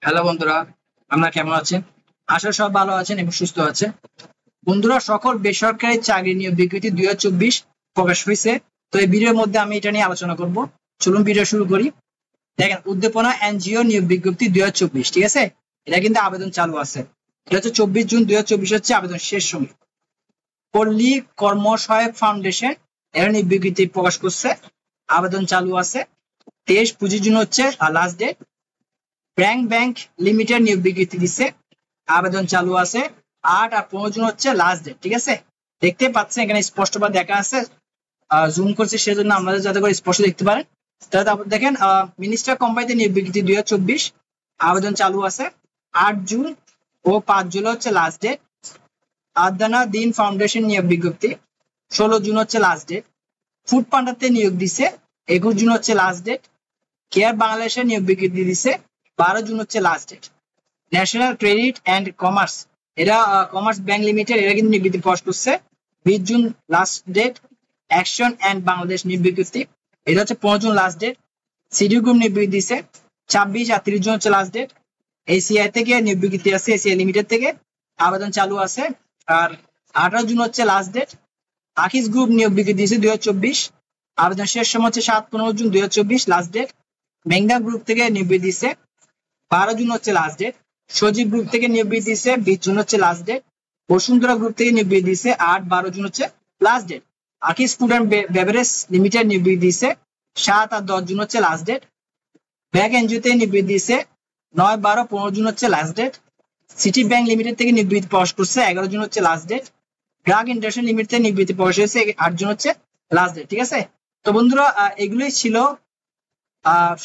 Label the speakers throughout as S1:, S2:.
S1: Hello বন্ধুরা, আপনারা কেমন আছেন? আশা সব ভালো আছেন এবং সুস্থ আছেন। বন্ধুরা, সকল বেসরকারি চাকরি নিয়োগ বিজ্ঞপ্তি 2024 প্রকাশ হয়েছে। তো এই ভিডিওর মধ্যে আমি এটা নিয়ে আলোচনা করব। চলুন ভিডিও শুরু করি। দেখেন, উদ্দীপনা এনজিও নিয়োগ বিজ্ঞপ্তি 2024, ঠিক আছে? এটা কিন্তু আবেদন চালু আছে। এটা হচ্ছে 24 জুন 2024 হচ্ছে আবেদন শেষ সময়। পল্লী কর্মসহায়ক ফাউন্ডেশন এর নিয়োগ বিজ্ঞপ্তি প্রকাশ করছে, আবেদন চালু আছে। 23-25 জুন হচ্ছে লাস্ট ডেট। ব্যাংক লিমিটেড নিয়োগ বিজ্ঞপ্তি দিচ্ছে, আবেদন চালু আছে। 8 আর 15 জুন হচ্ছে লাস্ট ডেট, ঠিক আছে? দেখতে পাচ্ছেন এখানে স্পষ্টভাবে দেখা আছে, জুম করছি সেজন্য আমাদের যাতে করে স্পষ্ট দেখতে পারেন। তারপর দেখেন, মিনিস্টার কোম্পানিতে নিয়োগ বিজ্ঞপ্তি 2024 আবেদন চালু আছে। 8 জুন ও 5 জুলাই হচ্ছে লাস্ট ডেট। আদানা দিন ফাউন্ডেশন নিয়োগ বিজ্ঞপ্তি 16 জুন হচ্ছে লাস্ট ডেট। ফুড পান্ডাতে নিয়োগ দিছে, 21 জুন হচ্ছে লাস্ট ডেট। কেয়ার বাংলাদেশের নিয়োগ বিজ্ঞপ্তি দিছে, 12 জুন হচ্ছে last date. National credit and commerce, এরা কমার্স ব্যাংক লিমিটেড, এরা কিন্তু নিয়োগ প্রকাশ করছে, 20 জুন last date. Action and Bangladesh নিয়োগ বিজ্ঞপ্তি, এটা হচ্ছে 15 জুন লাস্ট ডেট। সিডি গ্রুপ নিয়োগ বিজ্ঞপ্তি দিছে, 26 আর 30 জুন হচ্ছে লাস্ট ডেট। এসিআই থেকে নিয়োগ বিজ্ঞপ্তি আছে, এসিআই লিমিটেড থেকে, আবেদন চালু আছে। আর 18 জুন হচ্ছে লাস্ট ডেট। আকিস গ্রুপ নিয়োগ বিজ্ঞপ্তি দিয়েছে 2024, আবেদন শেষ সময় হচ্ছে 7-15 জুন 2024 লাস্ট ডেট। মেঘনা গ্রুপ থেকে নিয়োগ বিজ্ঞপ্তি দিয়েছে, 12 জুন হচ্ছে লাস্ট ডেট। সজীব গ্রুপ থেকে নিয়োগ বিজ্ঞপ্তি দিয়েছে, 20 জুন হচ্ছে লাস্ট ডেট। বসুন্ধরা গ্রুপ থেকে নিয়োগ বিজ্ঞপ্তি দিয়েছে, 8-12 জুন হচ্ছে last date. Akij food and beverage limited নিয়োগ বিজ্ঞপ্তি দিয়েছে, 7 আর 10 জুন হচ্ছে লাস্ট ডেট। ব্যাংক এনজিওতে নিয়োগ বিজ্ঞপ্তি দিয়েছে, 9-12-15 জুন হচ্ছে last date. City bank limited থেকে নিয়োগ বিজ্ঞপ্তি প্রকাশ করছে, 11 জুন হচ্ছে লাস্ট ডেট। গ্রাহক ইন্ডাস্ট্রি লিমিটেড থেকে নিয়োগ বিজ্ঞপ্তি প্রকাশ হয়েছে, 8 জুন হচ্ছে লাস্ট ডেট, ঠিক আছে? তো বন্ধুরা, এগুলোই ছিল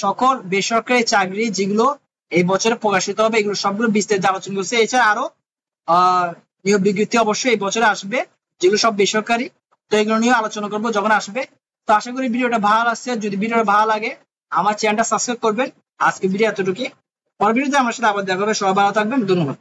S1: সকল বেসরকারি চাকরি যেগুলো এই বছরে প্রকাশিত হবে, এগুলো সবগুলো বিস্তারিত আলোচনা করছে। এছাড়া আরো নিয়োগ বিজ্ঞপ্তি অবশ্যই এই বছরে আসবে, যেগুলো সব বেসরকারি। তো এগুলো নিয়ে আলোচনা করবো যখন আসবে। তো আশা করি ভিডিওটা ভালো লাগছে। যদি ভিডিওটা ভালো লাগে আমার চ্যানেলটা সাবস্ক্রাইব করবেন। আজকে ভিডিও এতটুকুই, পরের ভিডিওতে আমার সাথে আবার দেখা হবে। সবাই ভালো থাকবেন, ধন্যবাদ।